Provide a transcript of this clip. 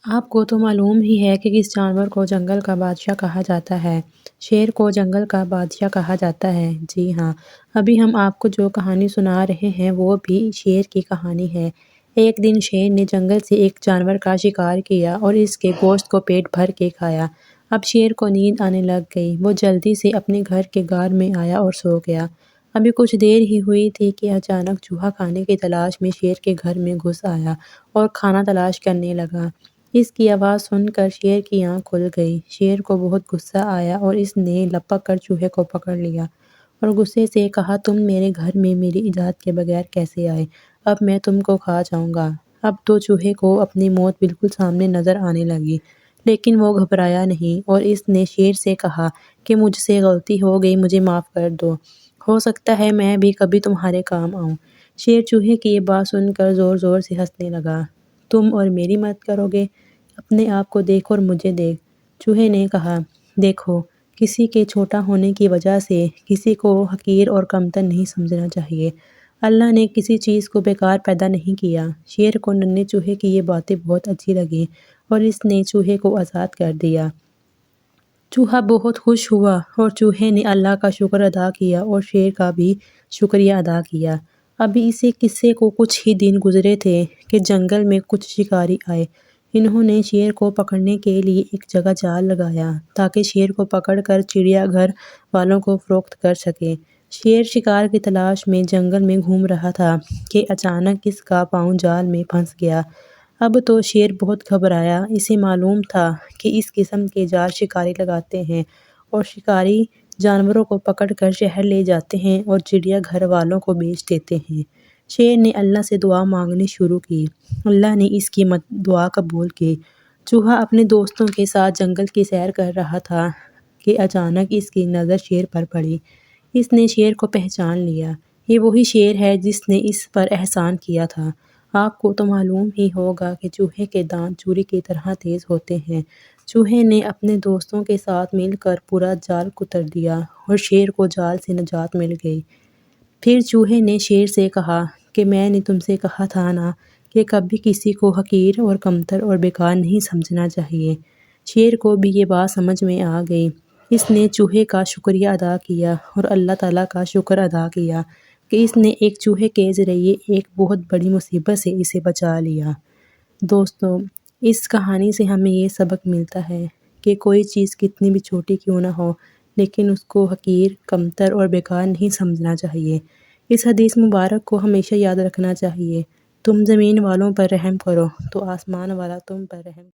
آپ کو تو معلوم ہی ہے کہ کس جانور کو جنگل کا بادشاہ کہا جاتا ہے۔ شیر کو جنگل کا بادشاہ کہا جاتا ہے۔ جی ہاں، ابھی ہم آپ کو جو کہانی سنا رہے ہیں وہ بھی شیر کی کہانی ہے۔ ایک دن شیر نے جنگل سے ایک جانور کا شکار کیا اور اس کے گوشت کو پیٹ بھر کے کھایا۔ اب شیر کو نیند آنے لگ گئی۔ وہ جلدی سے اپنے گھر کے غار میں آیا اور سو گیا۔ ابھی کچھ دیر ہی ہوئی تھی کہ اچانک چوہا کھانے کی تلاش میں شیر کے گھر میں گھس آیا اور کھانا تلاش کرنے لگا۔ اس کی آواز سن کر شیر کی آنکھ کھل گئی۔ شیر کو بہت غصہ آیا اور اس نے لپک کر چوہے کو پکڑ لیا اور غصے سے کہا، تم میرے گھر میں میری اجازت کے بغیر کیسے آئے؟ اب میں تم کو کھا جاؤں گا۔ اب تو چوہے کو اپنی موت بالکل سامنے نظر آنے لگی، لیکن وہ گھبرایا نہیں اور اس نے شیر سے کہا کہ مجھ سے غلطی ہو گئی، مجھے معاف کر دو۔ ہو سکتا ہے میں بھی کبھی تمہارے کام آؤں۔ شیر چوہے کی یہ بات سن کر زور زور سے ہنسنے لگا۔ تم اور میری مدد کرو گے؟ اپنے آپ کو دیکھ اور مجھے دیکھ۔ چوہے نے کہا، دیکھو، کسی کے چھوٹا ہونے کی وجہ سے کسی کو حقیر اور کمتر نہیں سمجھنا چاہیے۔ اللہ نے کسی چیز کو بیکار پیدا نہیں کیا۔ شیر کو ننھے چوہے کی یہ باتیں بہت اچھی لگیں اور اس نے چوہے کو آزاد کر دیا۔ چوہا بہت خوش ہوا اور چوہے نے اللہ کا شکر ادا کیا اور شیر کا بھی شکریہ ادا کیا۔ ابھی اسی قصے کو کچھ ہی دن گزرے تھے کہ جنگل میں کچھ شکاری آئے۔ انہوں نے شیر کو پکڑنے کے لیے ایک جگہ جال لگایا تاکہ شیر کو پکڑ کر چڑیا گھر والوں کو فروخت کر سکیں۔ شیر شکار کی تلاش میں جنگل میں گھوم رہا تھا کہ اچانک اس کا پاؤں جال میں پھنس گیا۔ اب تو شیر بہت گھبرایا۔ اسے معلوم تھا کہ اس قسم کے جال شکاری لگاتے ہیں اور شکاری جانوروں کو پکڑ کر شہر لے جاتے ہیں اور چڑیا گھر والوں کو بیچ دیتے ہیں۔ شیر نے اللہ سے دعا مانگنی شروع کی۔ اللہ نے اس کی دعا قبول کی۔ چوہا اپنے دوستوں کے ساتھ جنگل کی سیر کر رہا تھا کہ اچانک اس کی نظر شیر پر پڑی۔ اس نے شیر کو پہچان لیا۔ یہ وہی شیر ہے جس نے اس پر احسان کیا تھا۔ آپ کو تو معلوم ہی ہوگا کہ چوہے کے دانت چھری کی طرح تیز ہوتے ہیں۔ چوہے نے اپنے دوستوں کے ساتھ مل کر پورا جال کتر دیا اور شیر کو جال سے نجات مل گئی۔ پھر چوہے نے شیر سے کہا کہ میں نے تم سے کہا تھا نا کہ کبھی کسی کو حقیر اور کمتر اور بیکار نہیں سمجھنا چاہیے۔ شیر کو بھی یہ بات سمجھ میں آ گئی۔ اس نے چوہے کا شکریہ ادا کیا اور اللہ تعالیٰ کا شکر ادا کیا کہ اس نے ایک چوہے کے ذریعے ایک بہت بڑی مصیبت سے اسے بچا لیا۔ دوستو، اس کہانی سے ہمیں یہ سبق ملتا ہے کہ کوئی چیز کتنی بھی چھوٹی کیوں نہ ہو، لیکن اس کو حقیر، کمتر اور بیکار نہیں سمجھنا چاہیے۔ اس حدیث مبارک کو ہمیشہ یاد رکھنا چاہیے، تم زمین والوں پر رحم کرو تو آسمان والا تم پر رحم